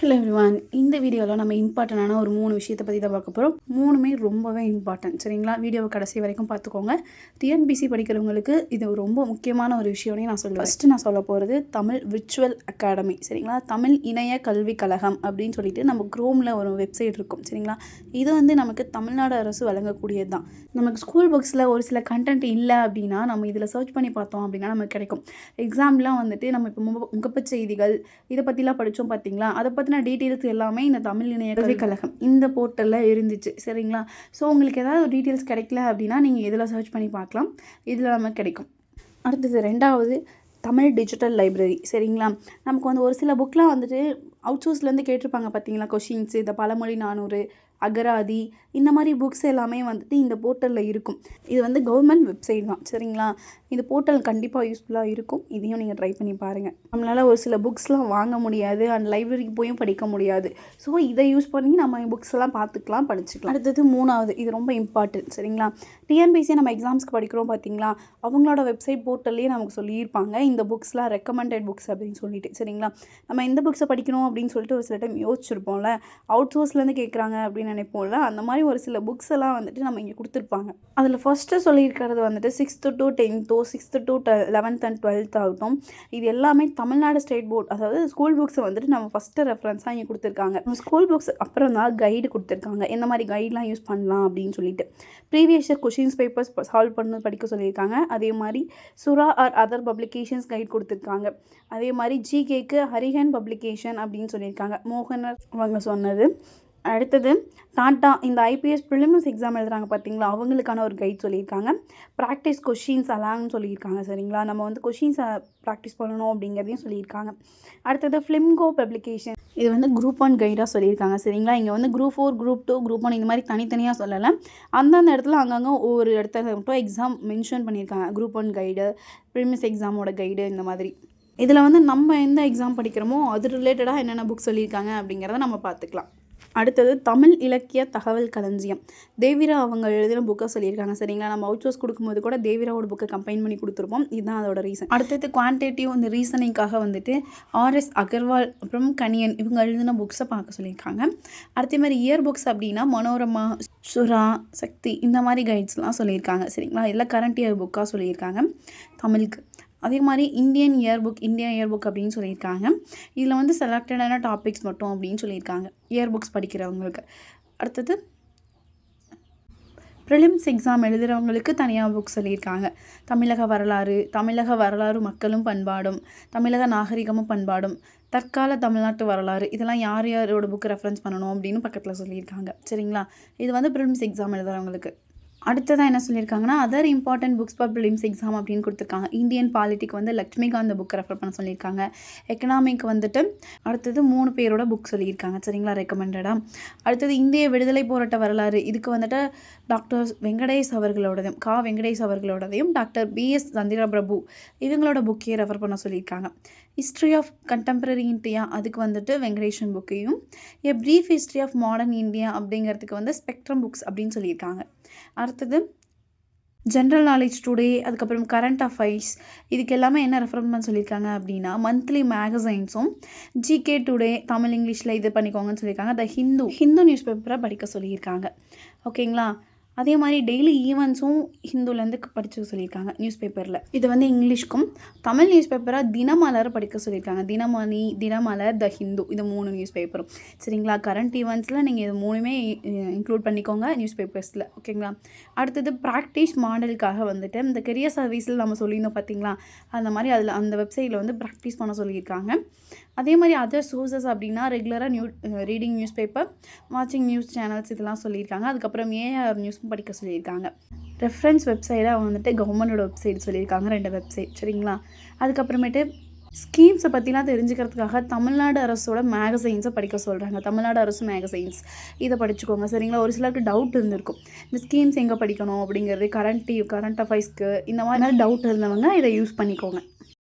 Hello everyone, இந்த வீடியோவில் நம்ம இம்பார்ட்டண்டான ஒரு 3 விஷயத்தை பற்றி தான் பார்க்க போகிறோம். 3மே ரொம்பவே இம்பார்ட்டன்ட். சரிங்களா? வீடியோவை கடைசி வரைக்கும் பார்த்துக்கோங்க. டிஎன்பிசி படிக்கிறவங்களுக்கு இது ரொம்ப முக்கியமான ஒரு விஷயம்னே நான் சொல்லுவேன். ஃபஸ்ட்டு நான் சொல்ல போகிறது தமிழ் விர்ச்சுவல் அகாடமி. சரிங்களா? தமிழ் இணைய கல்விக் கழகம் அப்படின்னு சொல்லிட்டு நம்ம குரோமில் ஒரு வெப்சைட் இருக்கும். சரிங்களா? இது நமக்கு தமிழ்நாடு அரசு வழங்கக்கூடியது தான். நமக்கு ஸ்கூல் புக்ஸில் ஒரு சில கண்டென்ட் இல்லை அப்படின்னா நம்ம இதில் சர்ச் பண்ணி பார்த்தோம் அப்படின்னா நமக்கு கிடைக்கும். எக்ஸாம்லாம் நம்ம இப்போ முகப்புச் செய்திகள் இதை பற்றிலாம் படித்தோம் பார்த்தீங்களா? அதை பற்றின டீட்டெயில்ஸ் எல்லாமே இந்த தமிழ் இணைய கல்விக் கழகம் இந்த போர்ட்டலில் இருந்துச்சு. சரிங்களா? ஸோ உங்களுக்கு ஏதாவது டீட்டெயில்ஸ் கிடைக்கல அப்படின்னா நீங்கள் இதில் சர்ச் பண்ணி பார்க்கலாம். இதில் நமக்கு கிடைக்கும். அடுத்தது 2வது தமிழ் டிஜிட்டல் லைப்ரரி. சரிங்களா? நமக்கு ஒரு சில புக்லாம் அவுட் சோர்ஸ்லேருந்து கேட்டிருப்பாங்க பார்த்தீங்களா? கொஷின்ஸு இந்த பழமொழி 400 அகராதி இந்த மாதிரி புக்ஸ் எல்லாமே இந்த போர்ட்டலில் இருக்கும். இது கவர்மெண்ட் வெப்சைட் தான். சரிங்களா? இந்த போர்ட்டல் கண்டிப்பாக யூஸ்ஃபுல்லாக இருக்கும். இதையும் நீங்கள் ட்ரை பண்ணி பாருங்கள். நம்மளால் ஒரு சில புக்ஸ்லாம் வாங்க முடியாது அண்ட் லைப்ரரிக்கு போயும் படிக்க முடியாது. ஸோ இதை யூஸ் பண்ணி நம்ம புக்ஸ் எல்லாம் பார்த்துக்கலாம், படிச்சுக்கலாம். அடுத்தது 3வது, இது ரொம்ப இம்பார்ட்டன்ட். சரிங்களா? டிஎன்பிசி நம்ம எக்ஸாம்ஸ்க்கு படிக்கிறோம் பார்த்தீங்களா? அவங்களோட வெப்சைட் போர்ட்டல்லே நமக்கு சொல்லியிருப்பாங்க இந்த புக்ஸ்லாம் ரெக்கமெண்டட் புக்ஸ் அப்படின்னு சொல்லிட்டு. சரிங்களா? நம்ம எந்த புக்ஸை படிக்கணும் அப்படின்னு சொல்லிட்டு ஒரு சில டைம் யோசிச்சிருப்போம்ல. அவுட் சோர்ஸ்லேருந்து கேட்குறாங்க அப்படின்னு நினைப்போம்ல. அந்த மாதிரி ஒரு சில புக்ஸ் எல்லாம் நம்ம இங்கே கொடுத்துருப்பாங்க. அதில் ஃபஸ்ட்டு சொல்லியிருக்கிறது 6th to 10th 6th to 11th and 12th ஆகட்டும். இது எல்லாமே தமிழ்நாடு ஸ்டேட் போர்ட், அதாவது ஸ்கூல் புக்ஸை நம்ம ஃபஸ்ட்டு ரெஃபரன்ஸாக இங்கே கொடுத்துருக்காங்க. ஸ்கூல் புக்ஸ் அப்புறம் தான் கைடு கொடுத்துருக்காங்க. எந்த மாதிரி கைட்லாம் யூஸ் பண்ணலாம் அப்படின்னு சொல்லிட்டு. Previous year questions papers solve பண்ண படிக்க சொல்லியிருக்காங்க. அதே மாதிரி சுரா ஆர் அதர் பப்ளிகேஷன்ஸ் கைட் கொடுத்துருக்காங்க. அதே மாதிரி ஜிகேக்கு ஹரிஹன் பப்ளிகேஷன் அப்படின்னு சொல்லியிருக்காங்க. மோகனர் அவங்க சொன்னது. அடுத்தது டாட்டா இந்த ஐபிஎஸ் ப்ரிலிம்ஸ் எக்ஸாம் எழுதுறாங்க பார்த்தீங்களா? அவங்களுக்கான ஒரு கைட் சொல்லியிருக்காங்க. ப்ராக்டிஸ் கொஷின்ஸ் அலாங்னு சொல்லியிருக்காங்க. சரிங்களா? நம்ம கொஷின்ஸை ப்ராக்டிஸ் பண்ணணும் அப்படிங்கிறதையும் சொல்லியிருக்காங்க. அடுத்தது ஃபிலிம்கோ பப்ளிகேஷன், இது குரூப் 1 கைடாக சொல்லியிருக்காங்க. சரிங்களா? இங்கே குரூப் 4 குரூப் 2 குரூப் 1 இந்த மாதிரி தனித்தனியாக சொல்லலை. அந்தந்த இடத்துல அங்கங்கே ஒவ்வொரு இடத்துல மட்டும் எக்ஸாம் மென்ஷன் பண்ணியிருக்காங்க. குரூப் 1 கைடு, ப்ரிலிம்ஸ் எக்ஸாமோட கைடு இந்த மாதிரி. இதில் நம்ம எந்த எக்ஸாம் படிக்கிறோமோ அது ரிலேட்டடாக என்னென்ன புக் சொல்லியிருக்காங்க அப்படிங்கிறத நம்ம பார்த்துக்கலாம். அடுத்தது தமிழ் இலக்கிய தகவல் களஞ்சியம். தேவிரா அவங்க எழுதின புக்கை சொல்லியிருக்காங்க. சரிங்களா? நம்ம அவுட் சோர்ஸ் கொடுக்கும்போது கூட தேவிராவோட புக்கை கம்பைன் பண்ணி கொடுத்துருப்போம். இதுதான் அதோட ரீசன். அடுத்தது குவான்டிட்டிவ் இந்த ரீசனிங்காக ஆர்எஸ் அகர்வால் அப்புறம் கனியன் இவங்க எழுதின புக்ஸை பார்க்க சொல்லியிருக்காங்க. அடுத்த மாதிரி இயர் புக்ஸ் அப்படின்னா மனோரமா, சுரா, சக்தி இந்த மாதிரி கைட்ஸ்லாம் சொல்லியிருக்காங்க. சரிங்களா? எல்லாம் கரண்ட் இயர் புக்காக சொல்லியிருக்காங்க தமிழுக்கு. அதே மாதிரி இந்தியா இயர் புக் அப்படின்னு சொல்லியிருக்காங்க. இதில் செலக்டடான டாபிக்ஸ் மட்டும் அப்படின்னு சொல்லியிருக்காங்க இயர் புக்ஸ் படிக்கிறவங்களுக்கு. அடுத்தது ப்ரிலிம்ஸ் எக்ஸாம் எழுதுகிறவங்களுக்கு தனியாக புக் சொல்லியிருக்காங்க. தமிழக வரலாறு மக்களும் பண்பாடும், தமிழக நாகரிகமும் பண்பாடும், தற்கால தமிழ்நாட்டு வரலாறு இதெல்லாம் யார் யாரோட புக் ரெஃபரன்ஸ் பண்ணணும் அப்படின்னு பக்கத்தில் சொல்லியிருக்காங்க. சரிங்களா? இது ப்ரிலிம்ஸ் எக்ஸாம் எழுதுகிறவங்களுக்கு. அடுத்ததாக என்ன சொல்லியிருக்காங்கன்னா other important books for prelims exam அப்படின்னு கொடுத்துருக்காங்க. Indian politic Laxmikanth book refer பண்ண சொல்லியிருக்காங்க. எக்கனாமிக் அடுத்தது 3 பேரோட புக் சொல்லியிருக்காங்க. சரிங்களா? ரெக்கமெண்டடாக. அடுத்தது இந்திய விடுதலை போராட்ட வரலாறு, இதுக்கு டாக்டர் வெங்கடேஷ் அவர்களோடதையும் டாக்டர் பிஎஸ் சந்திர பிரபு இவங்களோட புக்கையே ரெஃபர் பண்ண சொல்லியிருக்காங்க. ஹிஸ்ட்ரி ஆஃப் கண்டெம்பரரி இந்தியா அதுக்கு வெங்கடேஷன் புக்கையும், a brief history of modern India அப்படிங்கிறதுக்கு ஸ்பெக்ட்ரம் புக்ஸ் அப்படின்னு சொல்லியிருக்காங்க. அடுத்தது ஜென்ரல் நாலேஜ் டுடே, அதுக்கப்புறம் கரண்ட் அஃபைர்ஸ் இதுக்கு எல்லாமே என்ன ரெஃபர் பண்ண சொல்லியிருக்காங்க அப்படின்னா மந்த்லி மேகசைன்ஸும் ஜிகே டுடே தமிழ் இங்கிலீஷில் இது பண்ணிக்கோங்கன்னு சொல்லியிருக்காங்க. த ஹிந்து நியூஸ் பேப்பரை படிக்க சொல்லியிருக்காங்க. ஓகேங்களா? அதே மாதிரி டெய்லி ஈவெண்ட்ஸும் ஹிந்துலேருந்து படிச்சுக்க சொல்லியிருக்காங்க நியூஸ் பேப்பரில். இது இங்கிலீஷ்க்கும் தமிழ் நியூஸ் பேப்பராக தினமலர் படிக்க சொல்லியிருக்காங்க. தினமணி, தினமலர், த ஹிந்து இது 3 நியூஸ் பேப்பரும். சரிங்களா? கரண்ட் ஈவெண்ட்ஸில் நீங்கள் இது 3மே இன்க்ளூட் பண்ணிக்கோங்க நியூஸ் பேப்பர்ஸில். ஓகேங்களா? அடுத்தது ப்ராக்டிஸ் மாடலுக்காக இந்த கெரியர் சர்வீஸில் நம்ம சொல்லியிருந்தோம் பார்த்தீங்களா? அந்த மாதிரி அதில் அந்த வெப்சைட்டில் ப்ராக்டிஸ் பண்ண சொல்லியிருக்காங்க. அதே மாதிரி அதர் சோர்சஸ் அப்படின்னா ரெகுலராக ரீடிங் நியூஸ் பேப்பர், வாட்சிங் நியூஸ் சேனல்ஸ் இதெல்லாம் சொல்லியிருக்காங்க. அதுக்கப்புறம் ஏஆர் நியூஸும் படிக்க சொல்லியிருக்காங்க. ரெஃபரன்ஸ் வெப்சைட்டாக கவர்மெண்டோட வெப்சைட் சொல்லியிருக்காங்க 2 வெப்சைட். சரிங்களா? அதுக்கப்புறமேட்டு ஸ்கீம்ஸை பற்றிலாம் தெரிஞ்சுக்கிறதுக்காக தமிழ்நாடு அரசோட மேகசைன்ஸை படிக்க சொல்கிறாங்க. தமிழ்நாடு அரசு மேகசைன்ஸ் இதை படிச்சுக்கோங்க. சரிங்களா? ஒரு சிலருக்கு டவுட் இருந்திருக்கும் இந்த ஸ்கீம்ஸ் எங்கே படிக்கணும் அப்படிங்கிறது, கரண்ட் அஃபைர்ஸ்க்கு இந்த மாதிரி டவுட் இருந்தவங்க இதை யூஸ் பண்ணிக்கோங்க.